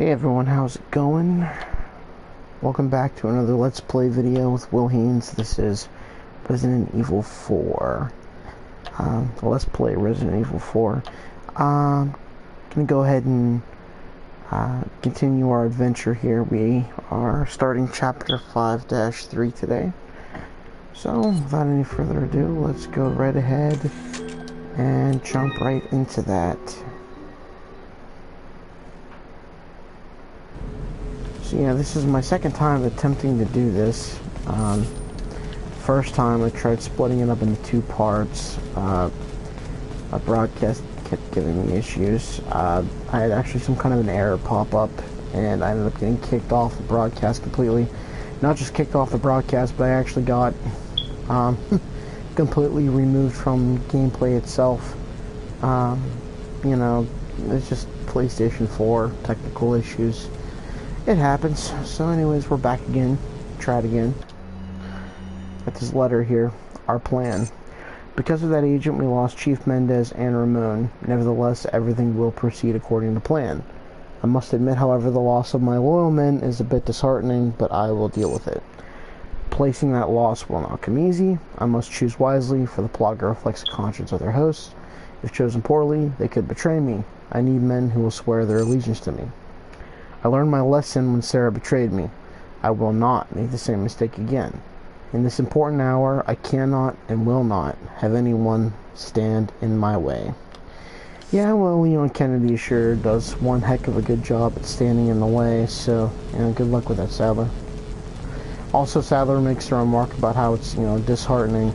Hey everyone, how's it going? Welcome back to another Let's Play video with Will Haynes. This is Resident Evil 4. Let's play Resident Evil 4. Gonna go ahead and continue our adventure here. We are starting chapter 5-3 today. So, without any further ado, let's go right ahead and jump right into that. Yeah, this is my second time attempting to do this. First time I tried splitting it up into two parts. My broadcast kept giving me issues. I had actually some kind of an error pop up, and I ended up getting kicked off the broadcast completely. Not just kicked off the broadcast, but I actually got completely removed from gameplay itself. You know, it's just PlayStation 4 technical issues. It happens. So anyways, we're back again. Try it again. Got this letter here. Our plan. Because of that agent, we lost Chief Mendez and Ramon. Nevertheless, everything will proceed according to plan. I must admit, however, the loss of my loyal men is a bit disheartening, but I will deal with it. Placing that loss will not come easy. I must choose wisely, for the Plaga reflects the conscience of their hosts. If chosen poorly, they could betray me. I need men who will swear their allegiance to me. I learned my lesson when Sarah betrayed me. I will not make the same mistake again. In this important hour, I cannot and will not have anyone stand in my way. Yeah, well, Leon Kennedy sure does one heck of a good job at standing in the way, so, good luck with that, Sadler. Also, Sadler makes a remark about how it's, disheartening,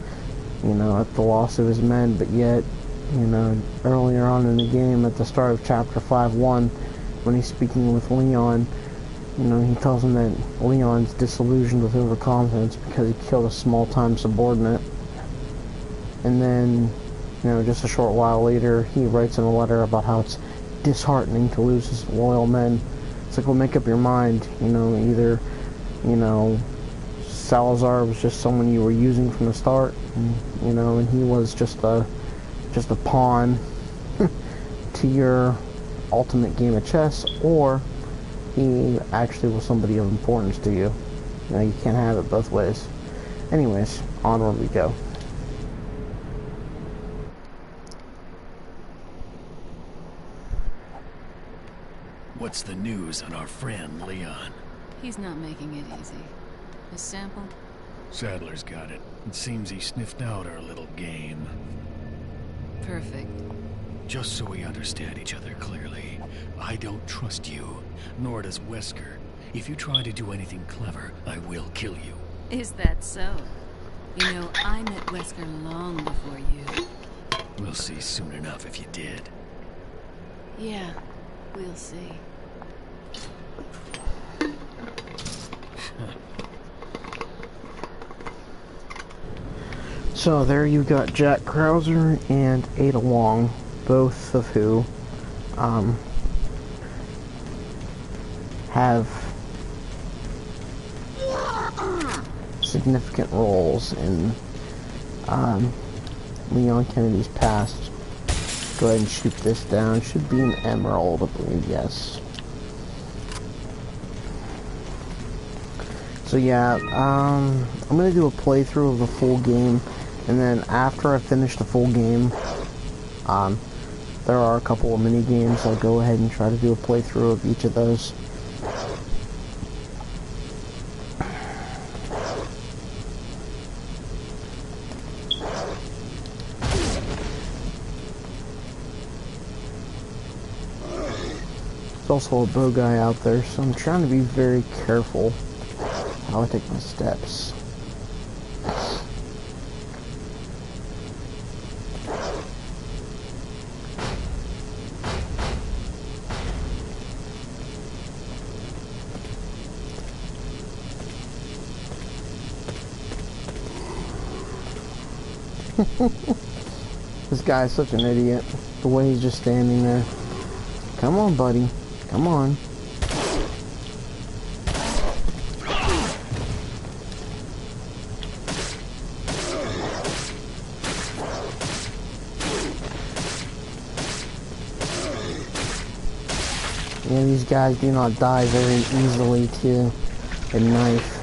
at the loss of his men, but yet, earlier on in the game, at the start of Chapter 5-1, when he's speaking with Leon, he tells him that Leon's disillusioned with overconfidence because he killed a small-time subordinate. And then, just a short while later, he writes in a letter about how it's disheartening to lose his loyal men. It's like, well, make up your mind, either, Salazar was just someone you were using from the start, and he was just a pawn to your ultimate game of chess, or he actually was somebody of importance to you. You can't have it both ways. Anyways, onward we go. What's the news on our friend Leon? He's not making it easy. A sample? Sadler's got it. It seems he sniffed out our little game. Perfect. Just so we understand each other clearly, I don't trust you, nor does Wesker. If you try to do anything clever, I will kill you. Is that so? I met Wesker long before you. We'll see soon enough if you did. Yeah, we'll see. So there you got Jack Krauser and Ada Wong, both of who have significant roles in Leon Kennedy's past. Go ahead and shoot this down. Should be an emerald, I believe, yes. So yeah, I'm gonna do a playthrough of the full game, and then after I finish the full game, there are a couple of mini games. I'll go ahead and try to do a playthrough of each of those. There's also a bow guy out there, so I'm trying to be very careful how I take my steps. This guy is such an idiot. The way he's just standing there. Come on, buddy. Come on. Yeah, these guys do not die very easily to a knife.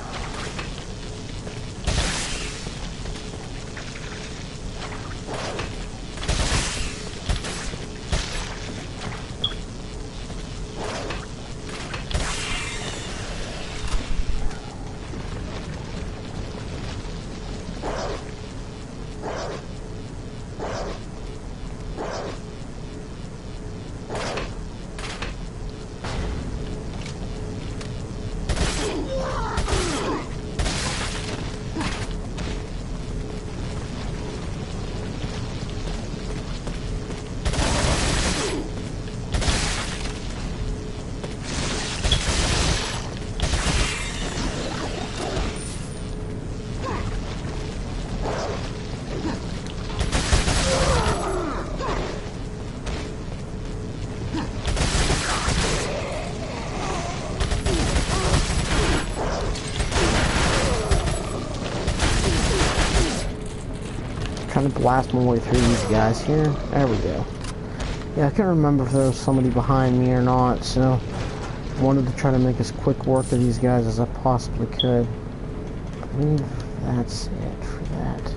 Trying to blast my way through these guys here. There we go. Yeah, I can't remember if there was somebody behind me or not, so I wanted to try to make as quick work of these guys as I possibly could. I believe that's it for that.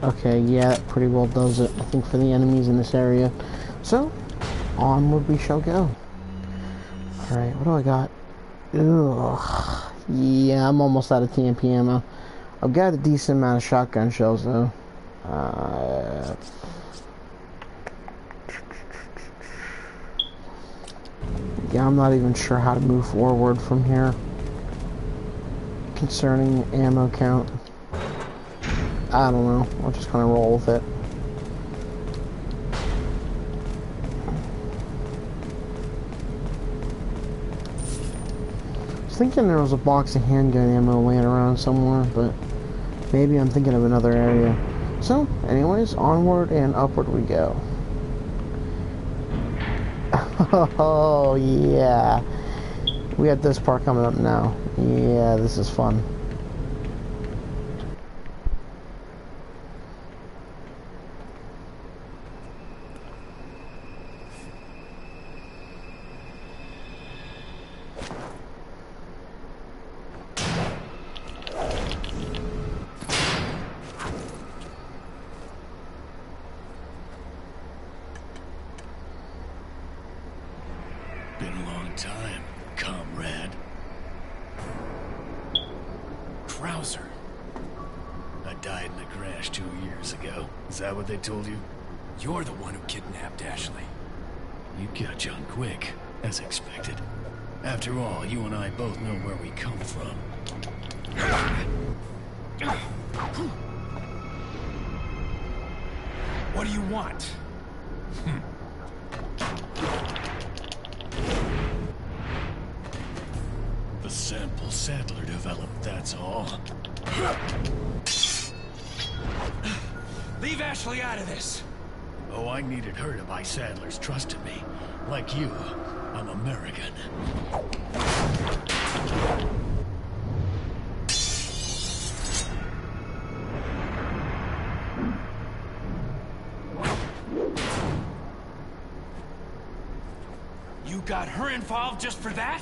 Okay, yeah, that pretty well does it, I think, for the enemies in this area. So, onward we shall go. Alright, what do I got? Ugh. Yeah, I'm almost out of TMP ammo. I've got a decent amount of shotgun shells, though. Yeah, I'm not even sure how to move forward from here concerning ammo count. I don't know. I'll just kind of roll with it. I was thinking there was a box of handgun ammo laying around somewhere, but maybe I'm thinking of another area. So, anyways, onward and upward we go. Oh, yeah. We got this part coming up now. Yeah, this is fun. Been a long time, comrade. Krauser. I died in a crash 2 years ago. Is that what they told you? You're the one who kidnapped Ashley. You got on quick, as expected. After all, you and I both know where we come from. What do you want? The sample Sadler developed, that's all. Leave Ashley out of this! Oh, I needed her to buy Sadler's trust in me. Like you, I'm American. You got her involved just for that?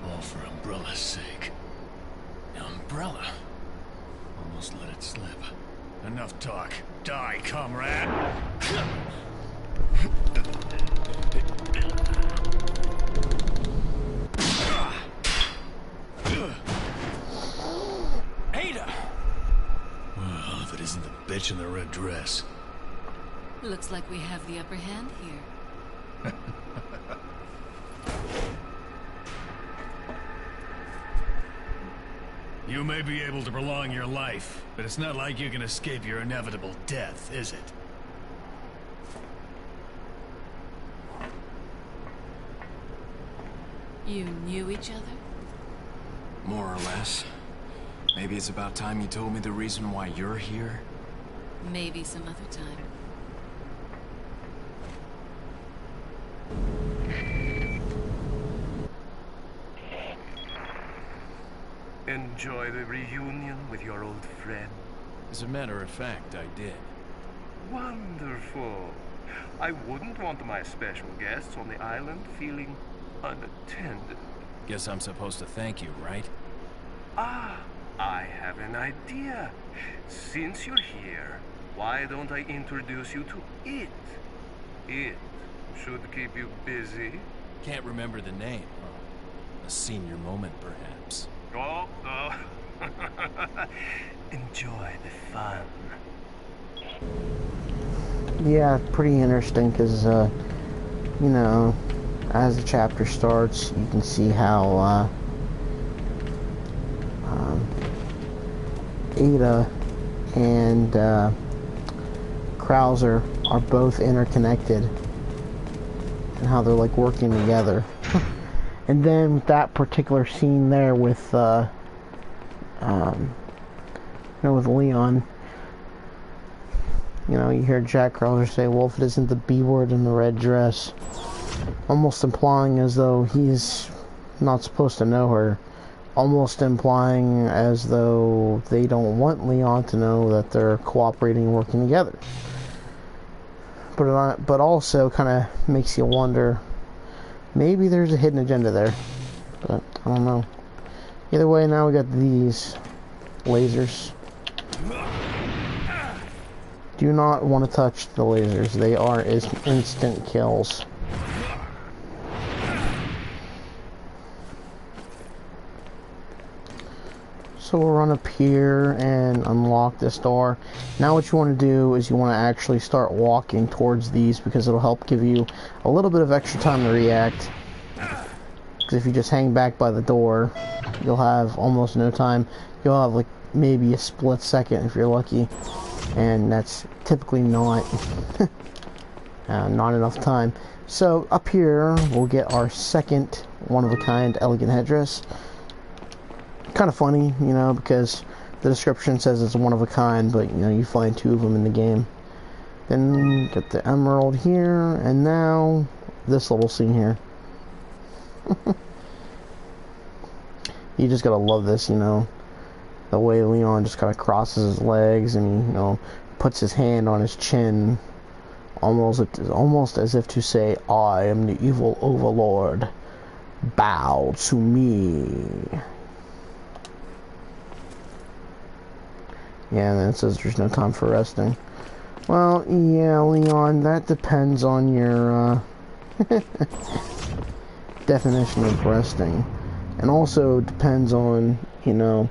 All for Umbrella's sake. Umbrella? Almost let it slip. Enough talk. Die, comrade! Ada! Well, if it isn't the bitch in the red dress. Looks like we have the upper hand here. You may be able to prolong your life, but it's not like you can escape your inevitable death, is it? You knew each other? More or less. Maybe it's about time you told me the reason why you're here. Maybe some other time. Enjoy the reunion with your old friend. As a matter of fact, I did. Wonderful. I wouldn't want my special guests on the island feeling unattended. Guess I'm supposed to thank you, right? Ah, I have an idea. Since you're here, why don't I introduce you to it? It should keep you busy. Can't remember the name, huh? A senior moment, perhaps. Oh. Enjoy the fun. Yeah, pretty interesting because, you know, as the chapter starts, you can see how Ada and Krauser are both interconnected and how they're like working together. And then with that particular scene there with, you know, with Leon, you know, you hear Jack Krauser say, well, if it isn't the B word in the red dress, almost implying as though he's not supposed to know her, almost implying as though they don't want Leon to know that they're cooperating and working together. But also kind of makes you wonder, maybe there's a hidden agenda there, but I don't know. Either way, now we got these lasers. Do not want to touch the lasers. They are instant kills. So we'll run up here and unlock this door. Now what you want to do is you want to actually start walking towards these because it'll help give you a little bit of extra time to react. Because if you just hang back by the door, you'll have almost no time. You'll have like maybe a split second if you're lucky. And that's typically not not enough time. So up here we'll get our second one-of-a-kind elegant headdress. Kind of funny, you know, because the description says it's one of a kind, but you know, you find two of them in the game. Then get the emerald here, and now this little scene here. You just gotta love this, you know, the way Leon just kind of crosses his legs and, you know, puts his hand on his chin, almost as if to say, I am the evil overlord, bow to me. Yeah, and then it says there's no time for resting. Well, yeah, Leon, that depends on your definition of resting. And also depends on, you know,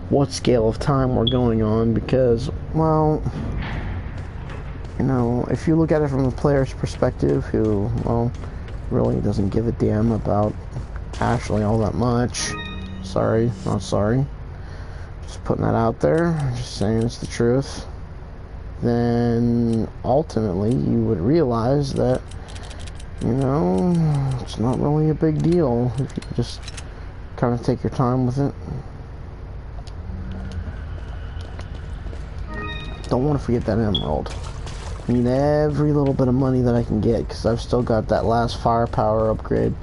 what scale of time we're going on, because, well, you know, if you look at it from the player's perspective, who, well, really doesn't give a damn about Ashley all that much. Sorry, not sorry. Just putting that out there, just saying it's the truth. Then ultimately you would realize that, you know, it's not really a big deal if you just kind of take your time with it. Don't want to forget that emerald. I need every little bit of money that I can get because I've still got that last firepower upgrade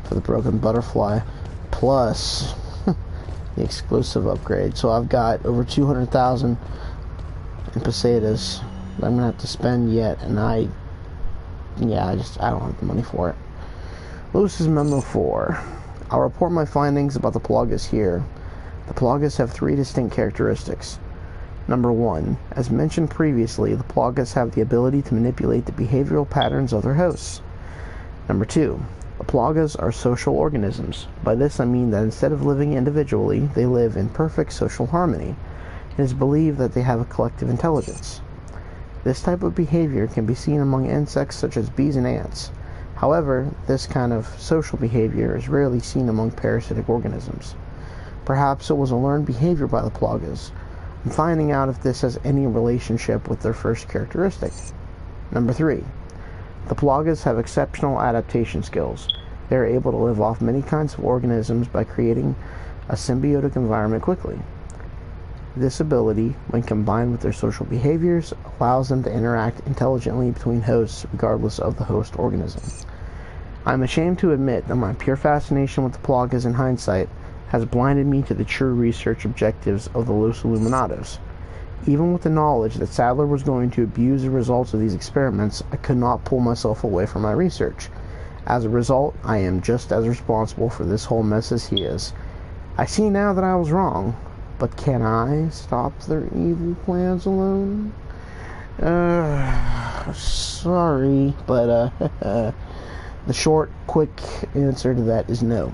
for the broken butterfly, plus the exclusive upgrade. So I've got over 200,000 in pesetas that I'm gonna have to spend yet, and I don't have the money for it. Lewis's Memo 4. I'll report my findings about the Pelagus here. The Pelagus have three distinct characteristics. Number 1, as mentioned previously, the Pelagus have the ability to manipulate the behavioral patterns of their hosts. Number 2, the Pelagus are social organisms. By this I mean that instead of living individually, they live in perfect social harmony. It is believed that they have a collective intelligence. This type of behavior can be seen among insects such as bees and ants. However, this kind of social behavior is rarely seen among parasitic organisms. Perhaps it was a learned behavior by the Pelagus. I'm finding out if this has any relationship with their first characteristic. Number 3. The Pelagus have exceptional adaptation skills. They are able to live off many kinds of organisms by creating a symbiotic environment quickly. This ability, when combined with their social behaviors, allows them to interact intelligently between hosts regardless of the host organism. I'm ashamed to admit that my pure fascination with the Plagas in hindsight has blinded me to the true research objectives of the Los Illuminados. Even with the knowledge that Sadler was going to abuse the results of these experiments, I could not pull myself away from my research. As a result, I am just as responsible for this whole mess as he is. I see now that I was wrong, but can I stop their evil plans alone? Sorry, but the short, quick answer to that is no.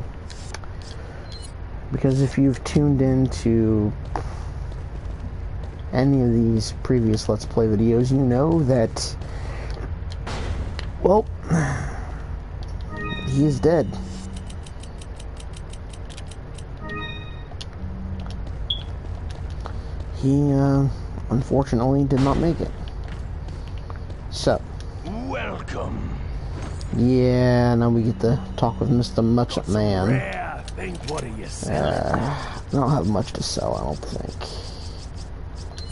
Because if you've tuned into any of these previous Let's Play videos, you know that, well, he is dead. He, unfortunately did not make it. So. Welcome. Yeah, now we get to talk with Mr. Much Man. Rare. Think what are you selling? I don't have much to sell, I don't think.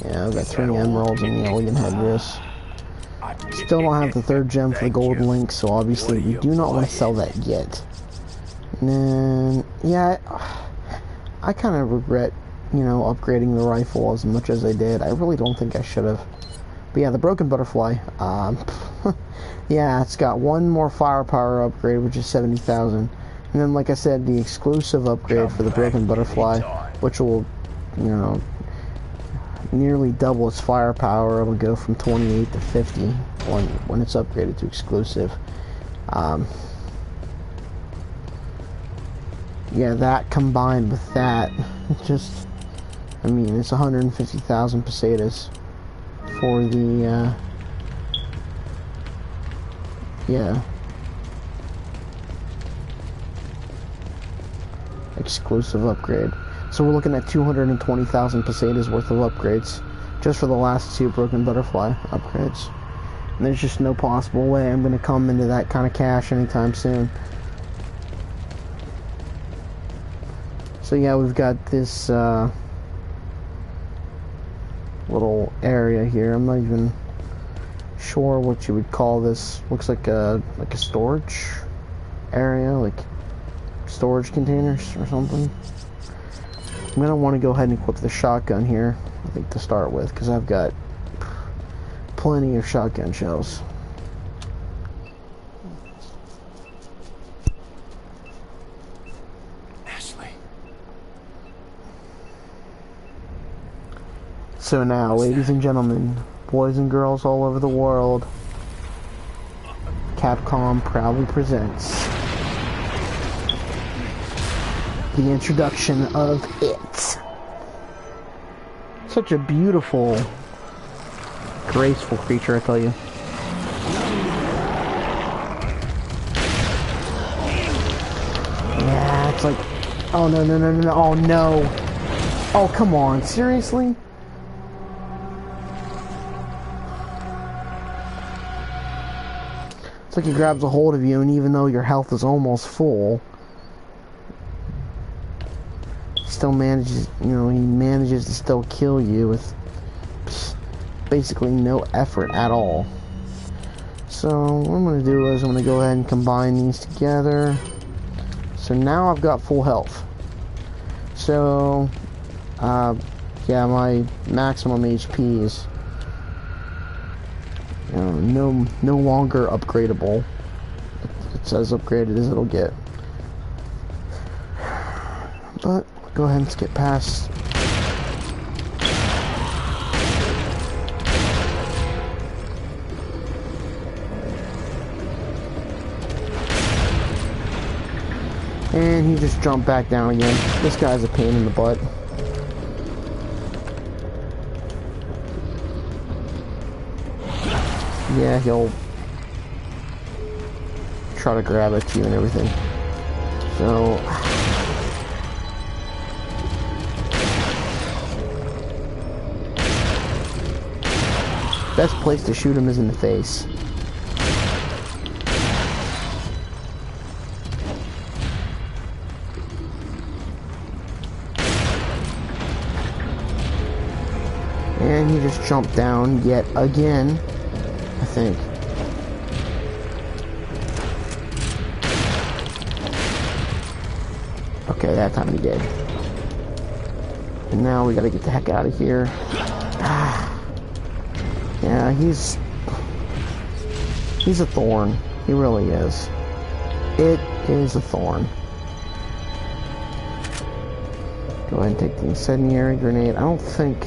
Yeah, I've got 3 emeralds and the elegant headdress. Still don't have the 3rd gem for the gold link, so obviously we do not want to sell that yet. And then, yeah, I kind of regret, you know, upgrading the rifle as much as I did. I really don't think I should have. But yeah, the Broken Butterfly, yeah, it's got 1 more firepower upgrade, which is 70,000. And then, like I said, the exclusive upgrade for the Broken Butterfly, which will, you know, nearly double its firepower. It'll go from 28 to 50 when it's upgraded to exclusive. Yeah, that combined with that, just, I mean, it's 150,000 pesetas for the, yeah, exclusive upgrade. So we're looking at 220,000 pesetas worth of upgrades just for the last 2 Broken Butterfly upgrades. And there's just no possible way I'm going to come into that kind of cash anytime soon. So yeah, we've got this little area here. I'm not even sure what you would call this. Looks like a storage area, like storage containers or something. I'm gonna want to go ahead and equip the shotgun here, I think, to start with, because I've got plenty of shotgun shells. Ashley. So now, ladies and gentlemen, boys and girls all over the world, Capcom proudly presents the introduction of It. Such a beautiful, graceful creature, I tell you. Yeah, it's like, oh no, no, no, no, no, oh no. Oh, come on, seriously? It's like he grabs a hold of you, and even though your health is almost full, still manages, you know, he manages to still kill you with basically no effort at all. So what I'm going to do is I'm going to go ahead and combine these together. So now I've got full health. So yeah, my maximum HP is, you know, no longer upgradable. It's as upgraded as it'll get. But go ahead and skip past. And he just jumped back down again. This guy's a pain in the butt. Yeah, he'll try to grab at you and everything. So best place to shoot him is in the face. And he just jumped down yet again, I think. Okay, that time he did. And now we gotta get the heck out of here. Yeah, he's a thorn. He really is. It is a thorn. Go ahead and take the incendiary grenade. I don't think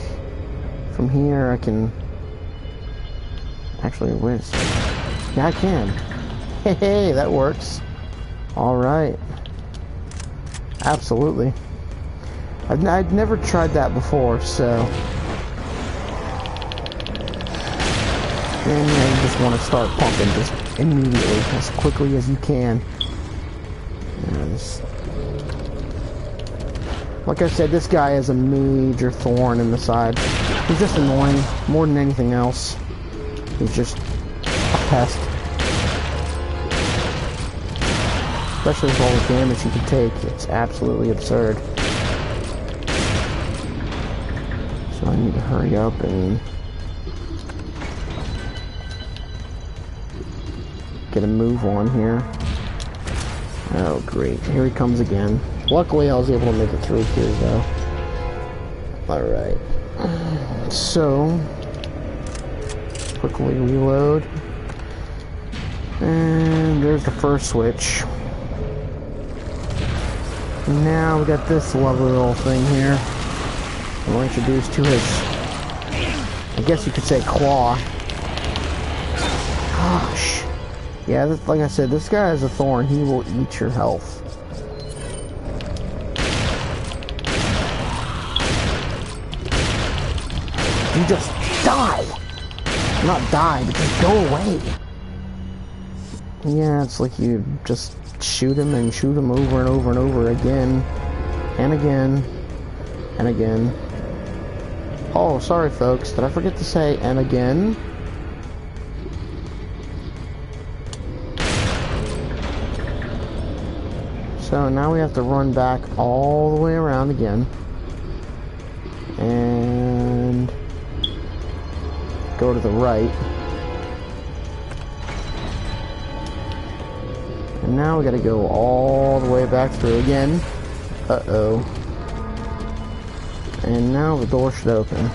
from here I can... Actually, where's... Yeah, I can. Hey, that works. Alright. Absolutely. I'd never tried that before, so... And yeah, you just want to start pumping just immediately, as quickly as you can. Like I said, this guy is a major thorn in the side. He's just annoying, more than anything else. He's just a pest. Especially with all the damage he can take, it's absolutely absurd. So I need to hurry up and get a move on here. Oh great, here he comes again. Luckily I was able to make it through here though. Alright. So, quickly reload. And there's the first switch. Now we got this lovely little thing here. We're introduced to his, I guess you could say, claw. Gosh. Yeah, like I said, this guy is a thorn. He will eat your health. You just die! Not die, but just go away. Yeah, it's like you just shoot him and shoot him over and over and over again. And again. And again. Oh, sorry folks, did I forget to say and again? So now we have to run back all the way around again. And go to the right. And now we gotta go all the way back through again. Uh-oh. And now the door should open.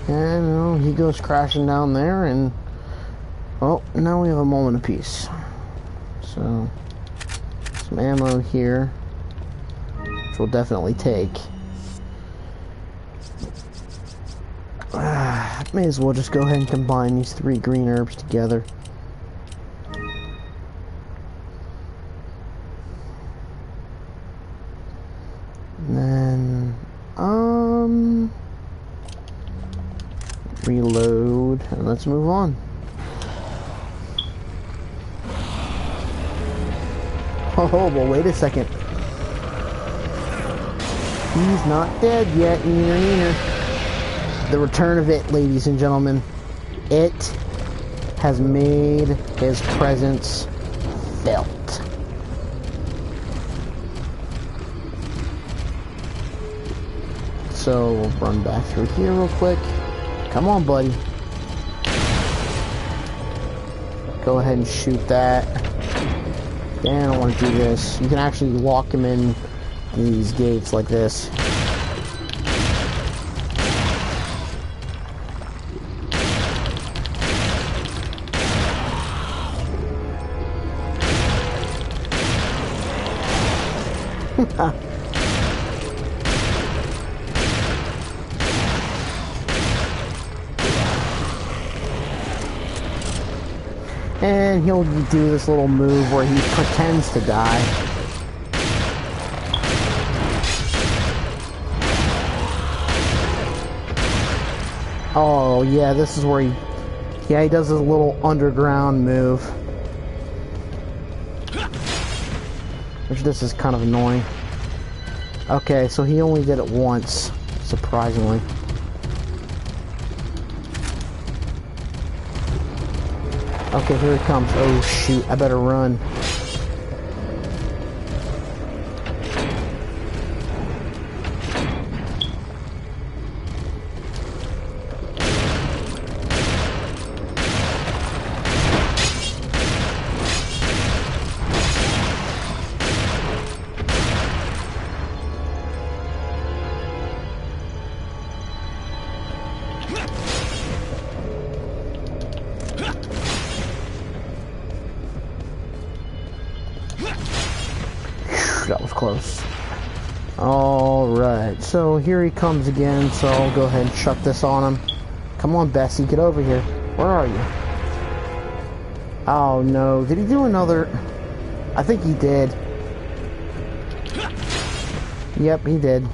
And he goes crashing down there, and oh, now we have a moment of peace. So some ammo here, which we'll definitely take. May as well just go ahead and combine these 3 green herbs together. And then reload, and let's move on. Oh, well, wait a second. He's not dead yet, neither. The return of it, ladies and gentlemen. It has made his presence felt. So, we'll run back through here real quick. Come on, buddy. Go ahead and shoot that. Then I don't want to do this. You can actually lock him in these gates like this. And he'll do this little move where he pretends to die. Oh, yeah, this is where he does his little underground move. Which this is kind of annoying. Okay, so he only did it once, surprisingly. Okay, here it comes. Oh shoot, I better run. That was close. Alright, so here he comes again, so I'll go ahead and chuck this on him. Come on, Bessie, get over here. Where are you? Oh no, did he do another? I think he did. Yep, he did.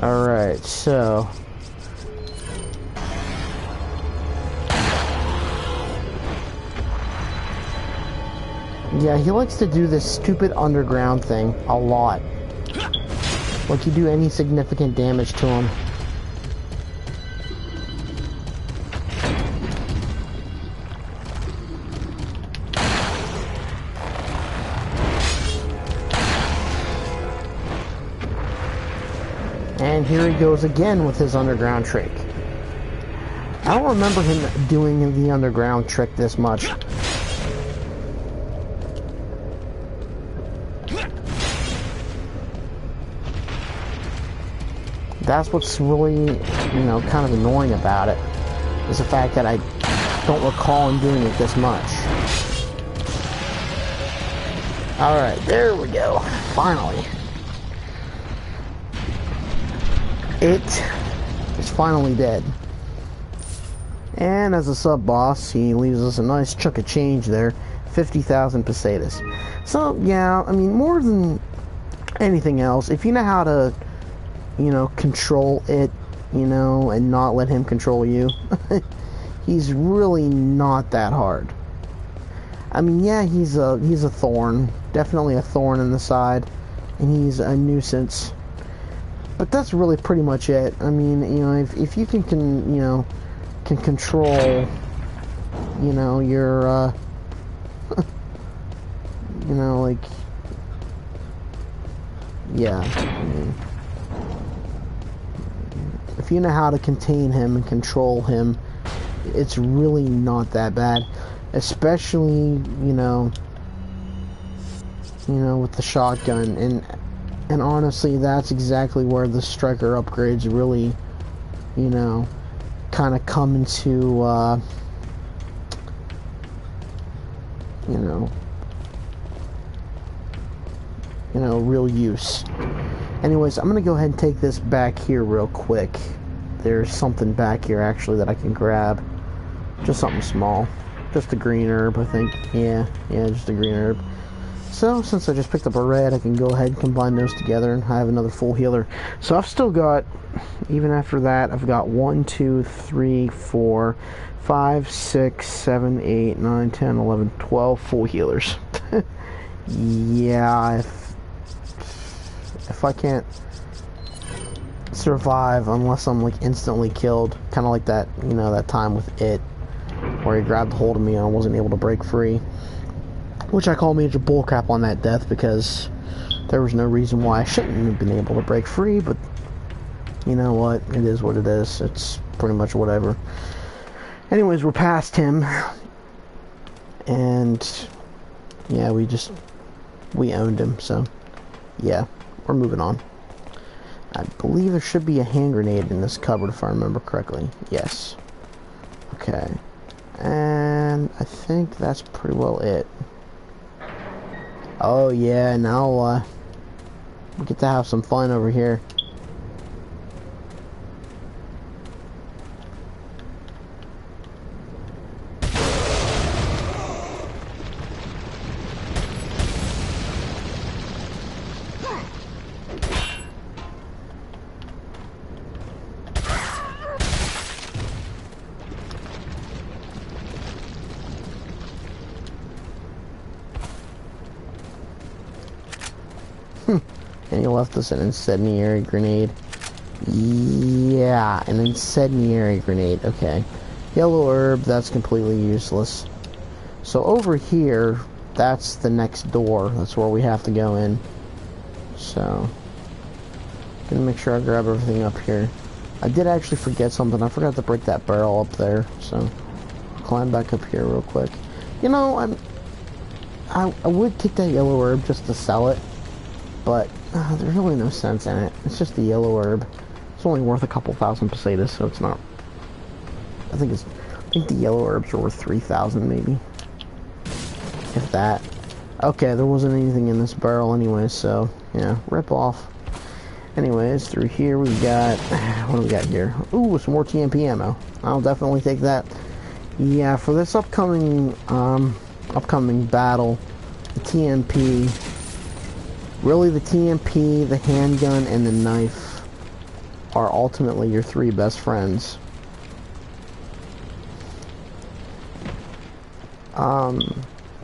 Alright, so... yeah, he likes to do this stupid underground thing a lot. Like you do any significant damage to him. And here he goes again with his underground trick. I don't remember him doing the underground trick this much. That's what's really, you know, kind of annoying about it, is the fact that I don't recall him doing it this much. Alright, there we go. Finally. It is finally dead. And as a sub-boss, he leaves us a nice chunk of change there. 50,000 pesetas. So, yeah, I mean, more than anything else, if you know how to, you know, control it, you know, and not let him control you, he's really not that hard. I mean, yeah, he's a thorn, definitely a thorn in the side, and he's a nuisance. But that's really pretty much it. I mean, you know, if you can control, you know, your, you know, like, yeah, I mean, if you know how to contain him and control him, it's really not that bad. Especially, you know, with the shotgun. And honestly, that's exactly where the striker upgrades really, you know, kind of come into, you know, real use. Anyways, I'm going to go ahead and take this back here real quick. There's something back here, actually, that I can grab. Just something small. Just a green herb, I think. Yeah, just a green herb. So, since I just picked up a red, I can go ahead and combine those together, and I have another full healer. So I've still got, even after that, I've got 1, 2, 3, 4, 5, 6, 7, 8, 9, 10, 11, 12 full healers. Yeah, if I can't survive unless I'm like instantly killed, kind of like that, you know, that time with it, where he grabbed hold of me and I wasn't able to break free, which I call major bullcrap on that death, because there was no reason why I shouldn't have been able to break free. But you know what, it is what it is. It's pretty much whatever. Anyways, we're past him, and yeah, we owned him, so yeah, we're moving on. I believe there should be a hand grenade in this cupboard, if I remember correctly. Yes. Okay. And I think that's pretty well it. Oh yeah, now we get to have some fun over here. and he left us an incendiary grenade. Yeah, an incendiary grenade. Okay. Yellow herb, that's completely useless. So over here, that's the next door. That's where we have to go in. So, gonna make sure I grab everything up here. I did actually forget something. I forgot to break that barrel up there. So, climb back up here real quick. You know, I would take that yellow herb just to sell it, but there's really no sense in it. It's just the yellow herb. It's only worth a couple thousand pesetas, so it's not. I think the yellow herbs are worth 3,000 maybe, if that. Okay, there wasn't anything in this barrel anyway, so yeah, rip off. Anyways, through here we got, what do we got here? Ooh, some more TMP ammo. I'll definitely take that. Yeah, for this upcoming battle, the TMP, really the TMP, the handgun, and the knife are ultimately your three best friends.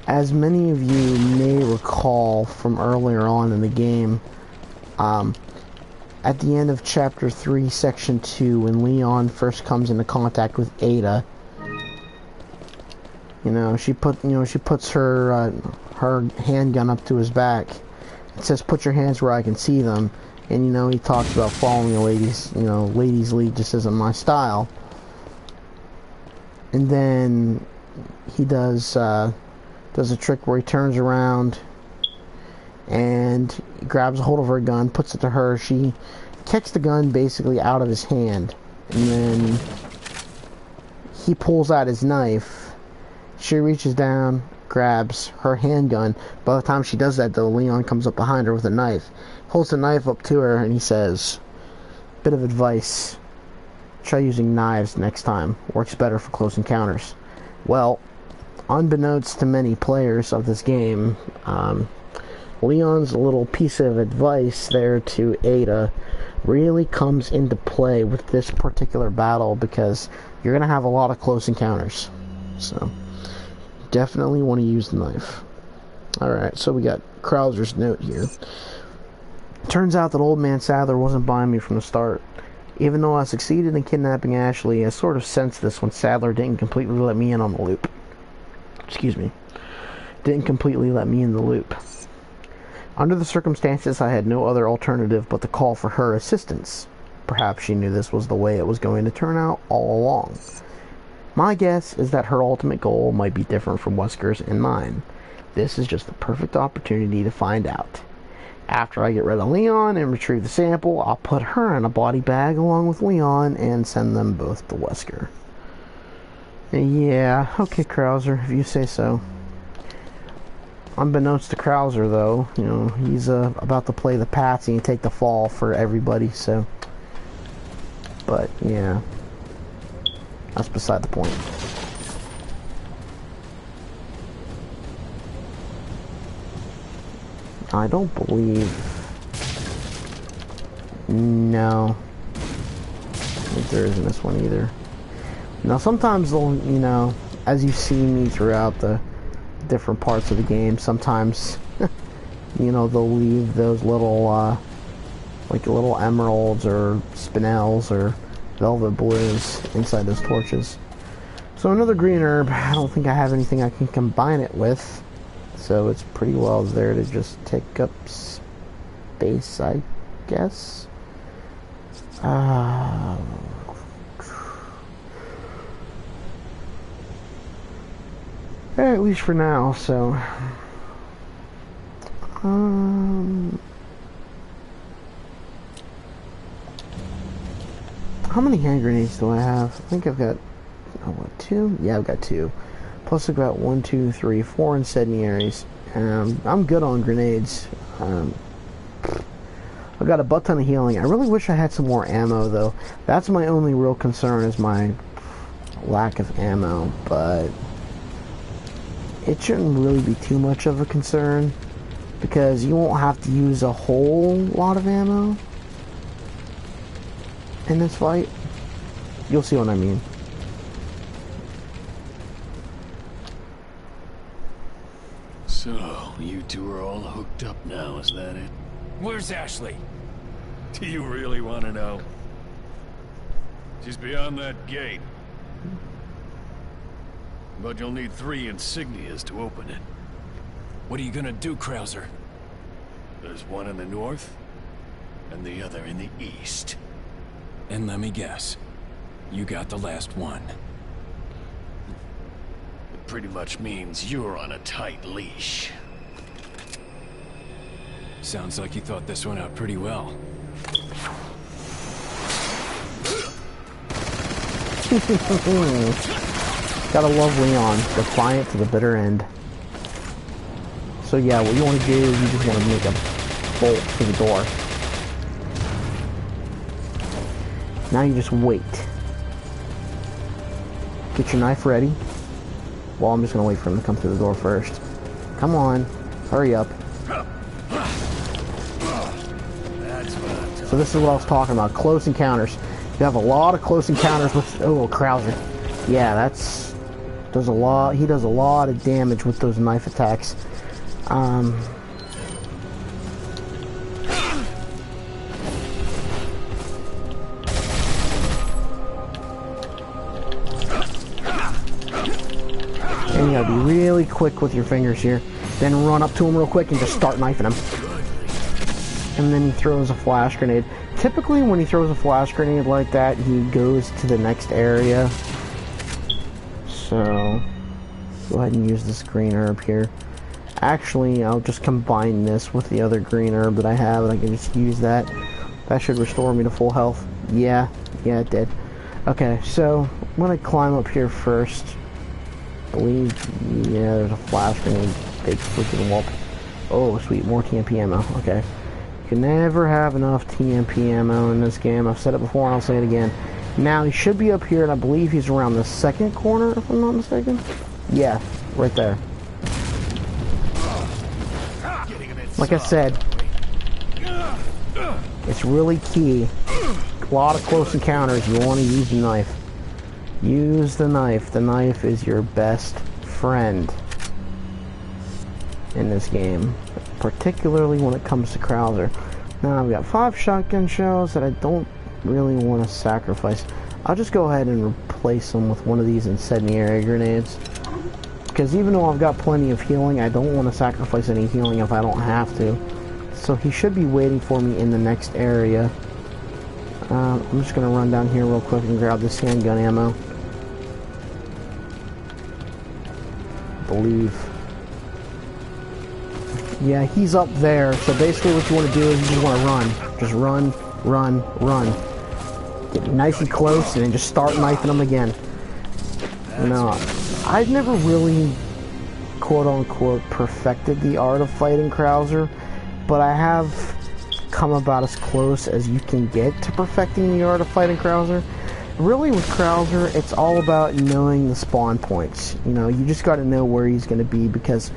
As many of you may recall from earlier on in the game, at the end of Chapter 3, Section 2, when Leon first comes into contact with Ada, she puts her handgun up to his back. It says, "Put your hands where I can see them." And he talks about following a ladies lead just isn't my style. And then he does a trick where he turns around and grabs a hold of her gun, puts it to her. She kicks the gun basically out of his hand, and then he pulls out his knife. She reaches down, grabs her handgun. By the time she does that, though, Leon comes up behind her with a knife, holds the knife up to her, and he says, "Bit of advice, try using knives next time. Works better for close encounters." Well, unbeknownst to many players of this game, Leon's little piece of advice there to Ada really comes into play with this particular battle, because you're going to have a lot of close encounters. So, definitely want to use the knife. Alright, so we got Krauser's note here. Turns out that old man Sadler wasn't buying me from the start. Even though I succeeded in kidnapping Ashley, I sort of sensed this when Sadler didn't completely let me in on the loop. Excuse me. Didn't completely let me in the loop. Under the circumstances, I had no other alternative but to call for her assistance. Perhaps she knew this was the way it was going to turn out all along. My guess is that her ultimate goal might be different from Wesker's and mine. This is just the perfect opportunity to find out. After I get rid of Leon and retrieve the sample, I'll put her in a body bag along with Leon and send them both to Wesker. Yeah, okay, Krauser, if you say so. Unbeknownst to Krauser, though, he's about to play the patsy and take the fall for everybody, so. But, yeah. That's beside the point. I don't believe... No. I think there isn't this one either. Now, sometimes they'll, as you see me throughout the different parts of the game, sometimes, they'll leave those little, like little emeralds or spinels or velvet blues inside those torches. So another green herb. I don't think I have anything I can combine it with, so it's pretty well there to just take up space, I guess. At least for now, so how many hand grenades do I have? I think I've got, what, 2? Yeah, I've got 2. Plus I've got 1, 2, 3, 4 incendiaries. I'm good on grenades. I've got a butt ton of healing. I really wish I had some more ammo, though. That's my only real concern, is my lack of ammo, but it shouldn't really be too much of a concern, because you won't have to use a whole lot of ammo in this fight. You'll see what I mean. So, you two are all hooked up now, is that it? Where's Ashley? Do you really want to know? She's beyond that gate. But you'll need 3 insignias to open it. What are you gonna do, Krauser? There's one in the north, and the other in the east. And let me guess. You got the last one. It pretty much means you're on a tight leash. Sounds like you thought this one out pretty well. Gotta love Leon, defiant to the bitter end. So yeah, what you want to do is you just want to make a bolt for the door. Now you just wait. Get your knife ready. Well, I'm just gonna wait for him to come through the door first. Come on, hurry up. So this is what I was talking about, close encounters. You have a lot of close encounters with, oh, Krauser. Yeah, does a lot, he does a lot of damage with those knife attacks. And you gotta be really quick with your fingers here. Then run up to him real quick and just start knifing him. And then he throws a flash grenade. Typically when he throws a flash grenade like that, he goes to the next area. So, go ahead and use this green herb here. Actually, I'll just combine this with the other green herb that I have, and I can just use that. That should restore me to full health. Yeah, it did. Okay, so I'm gonna climb up here first. I believe, yeah, there's a flash grenade. Big freaking whoop. Oh, sweet, more TMP ammo. Okay. You can never have enough TMP ammo in this game. I've said it before and I'll say it again. Now, he should be up here, and I believe he's around the second corner, if I'm not mistaken. Yeah, right there. Like I said, it's really key. A lot of close encounters, you want to use the knife. Use the knife. The knife is your best friend in this game, particularly when it comes to Krauser. Now, I've got 5 shotgun shells that I don't really want to sacrifice. I'll just go ahead and replace them with one of these incendiary grenades. Because even though I've got plenty of healing, I don't want to sacrifice any healing if I don't have to. So he should be waiting for me in the next area. I'm just going to run down here real quick and grab this handgun ammo. I believe. Yeah, he's up there. So basically what you want to do is you just want to run. Just run, run, run. Get nice and close and then just start knifing them again. No, I've never really, quote-unquote, perfected the art of fighting Krauser, but I have come about as close as you can get to perfecting the art of fighting Krauser. Really, with Krauser, it's all about knowing the spawn points. You know, you just got to know where he's going to be, because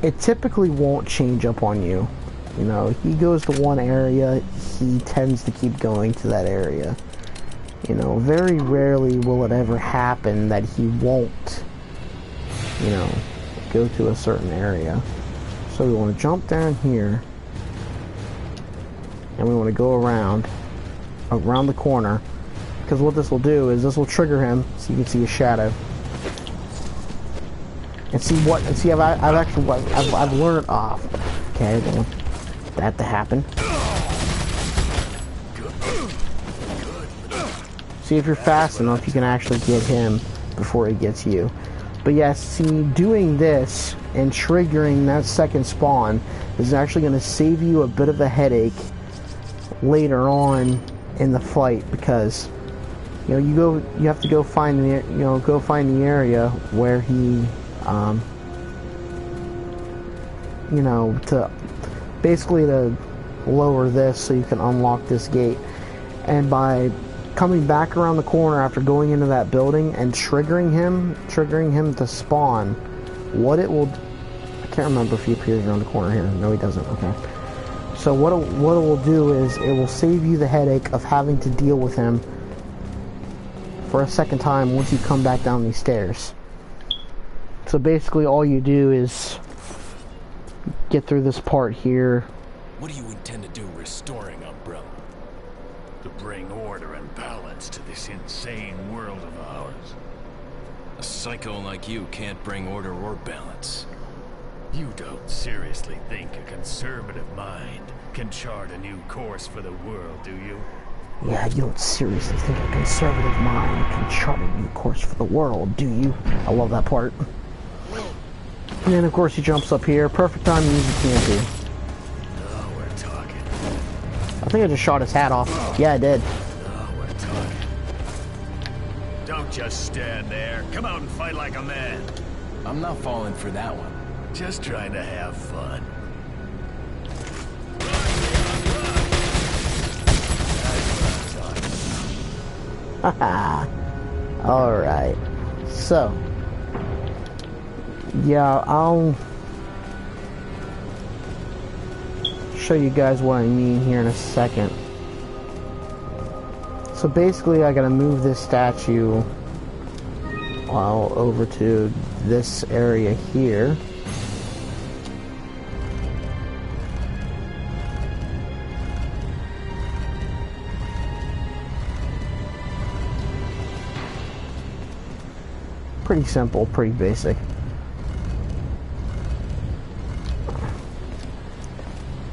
it typically won't change up on you. You know, he goes to one area, he tends to keep going to that area. You know, very rarely will it ever happen that he won't, you know, go to a certain area. So we want to jump down here, and we want to go around the corner, because what this will do is this will trigger him, so you can see his shadow. And see I've learned off. Okay, I don't want that to happen. See if you're fast enough, you can actually get him before he gets you. But yeah, see, doing this and triggering that second spawn is actually going to save you a bit of a headache later on in the fight, because you know you have to go find the area where he you know, to basically to lower this so you can unlock this gate. And by coming back around the corner after going into that building and triggering him to spawn, what it will, I can't remember if he appears around the corner here. No, he doesn't. Okay. So what it will do is it will save you the headache of having to deal with him for a second time once you come back down these stairs. So basically all you do is get through this part here, What do you intend to do restoring Umbrella? To bring order and balance to this insane world of ours. A psycho like you can't bring order or balance. You don't seriously think a conservative mind can chart a new course for the world, do you? Yeah, you don't seriously think a conservative mind can chart a new course for the world, do you? I love that part. And then, of course, he jumps up here. Perfect time to use the TNT. Oh, we're talking. I think I just shot his hat off. Yeah, I did. Oh, we're talking. Don't just stand there. Come out and fight like a man. I'm not falling for that one. Just trying to have fun. Haha. Alright. So. Yeah, I'll show you guys what I mean here in a second. So basically I gotta move this statue over to this area here. Pretty simple, pretty basic.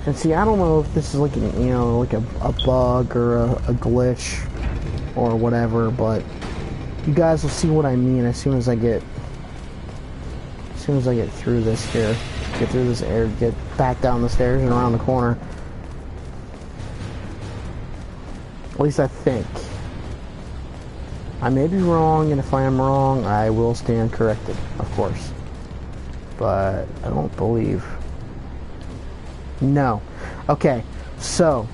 And see, I don't know if this is like an, you know, like a bug or a glitch or whatever, but you guys will see what I mean as soon as I get through this here, get through this area, get back down the stairs and around the corner. At least I think. I may be wrong, and if I am wrong, I will stand corrected, of course. But I don't believe. No. Okay, so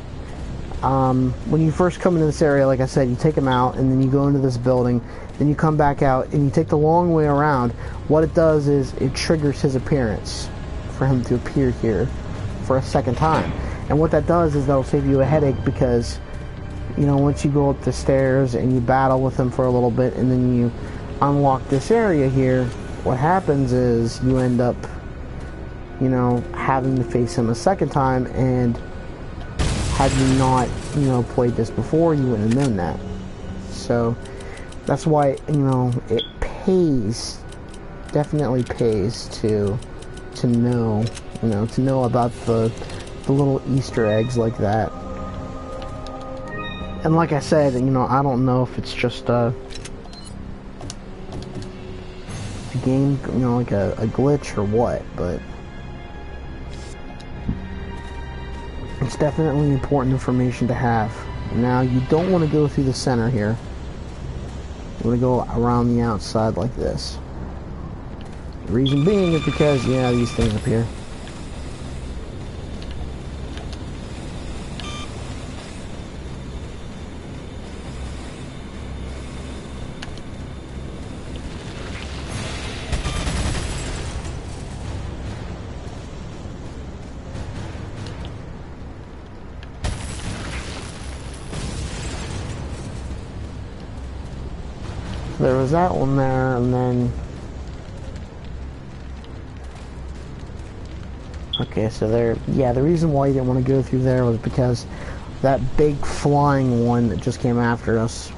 when you first come into this area, like I said, you take him out, and then you go into this building, then you come back out, and you take the long way around. What it does is it triggers his appearance for him to appear here for a second time. And what that does is that'll save you a headache because, you know, once you go up the stairs and you battle with him for a little bit and then you unlock this area here, what happens is you end up, you know, having to face him a second time, and had you not, you know, played this before, you wouldn't have known that. So that's why, you know, it pays, definitely pays to know, you know, to know about the little Easter eggs like that. And like I said, you know, I don't know if it's just a game, you know, like a glitch or what, but it's definitely important information to have. Now, you don't want to go through the center here. You want to go around the outside like this. The reason being is because, yeah, these things appear. There was that one there, and then... Okay, so there... Yeah, the reason why you didn't want to go through there was because that big flying one that just came after us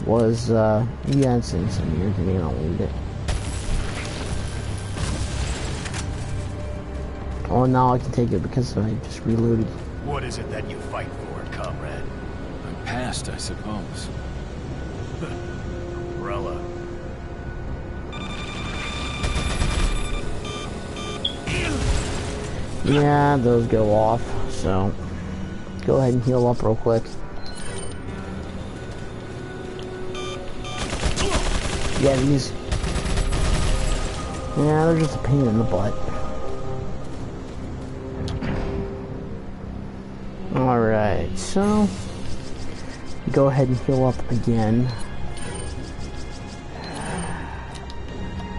was, yeah, it's in some years, and you don't need it. Oh, now I can take it because I just reloaded. What is it that you fight for, comrade? Past, I suppose. Umbrella. Yeah, those go off, so go ahead and heal up real quick. Yeah, these... Yeah, they're just a pain in the butt. Alright, so... Go ahead and heal up again.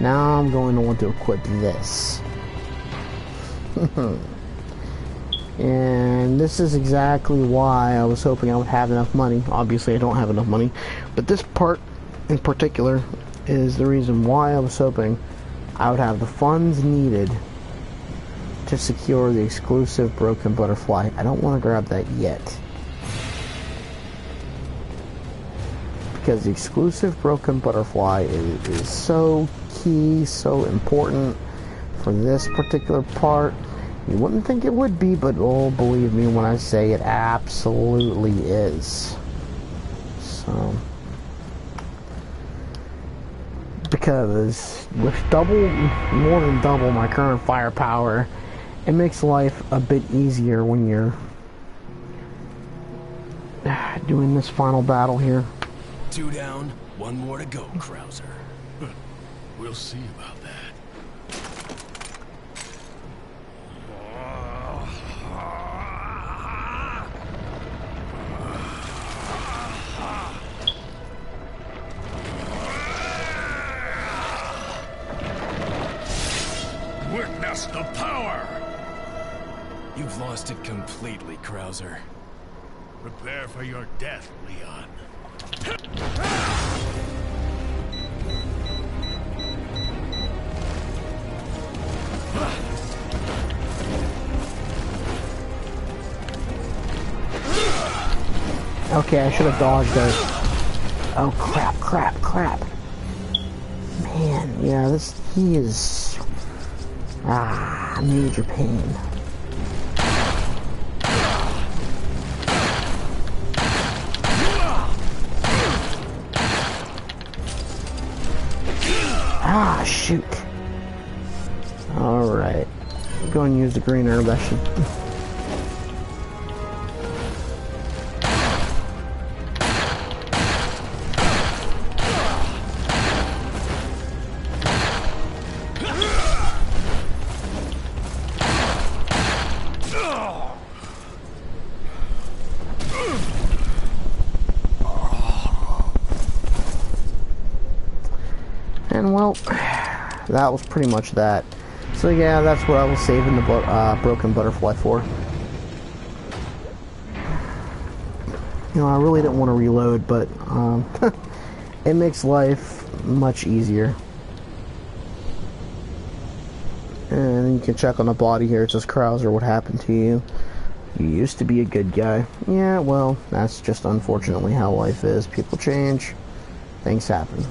Now I'm going to want to equip this. And this is exactly why I was hoping I would have enough money. Obviously I don't have enough money, but this part in particular is the reason why I was hoping I would have the funds needed to secure the exclusive Broken Butterfly. I don't want to grab that yet, because the exclusive Broken Butterfly is so key, so important for this particular part. You wouldn't think it would be, but oh, believe me when I say it absolutely is. So, because with more than double my current firepower, it makes life a bit easier when you're doing this final battle here. 2 down, 1 more to go, Krauser. We'll see about that. Witness the power! You've lost it completely, Krauser. Prepare for your death, Leon. Okay, I should have dodged those. Oh crap, crap, crap. Man, yeah, he is major pain. Shoot. Alright. Go and use the green herb, that should... And well, that was pretty much that. So yeah, that's what I was saving the Broken Butterfly for. You know, I really didn't want to reload, but it makes life much easier. And you can check on the body here. It says, Krauser, what happened to you? You used to be a good guy. Yeah, well, that's just unfortunately how life is. People change. Things happen.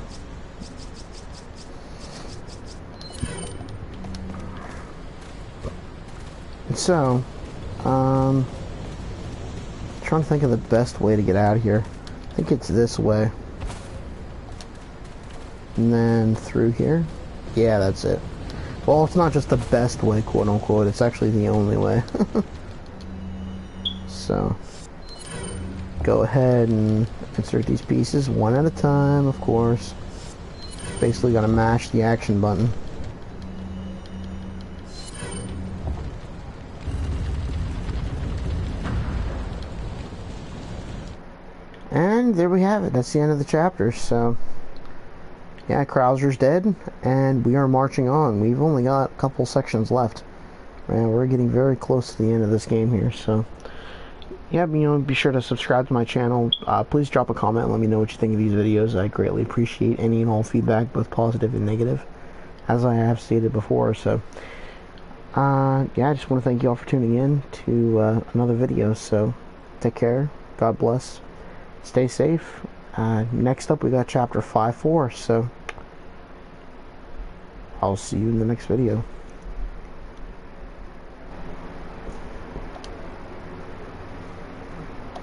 So, trying to think of the best way to get out of here. I think it's this way. And then through here. Yeah, that's it. Well, it's not just the best way, quote unquote, it's actually the only way. So, go ahead and insert these pieces one at a time, of course. Basically gotta mash the action button. And there we have it. That's the end of the chapter. So, yeah, Krauser's dead, and we are marching on. We've only got a couple sections left. And we're getting very close to the end of this game here. So, yeah, you know, be sure to subscribe to my channel. Please drop a comment and let me know what you think of these videos. I greatly appreciate any and all feedback, both positive and negative, as I have stated before. So, yeah, I just want to thank you all for tuning in to another video. So, take care. God bless. Stay safe. Next up, we got chapter 5-4, so I'll see you in the next video.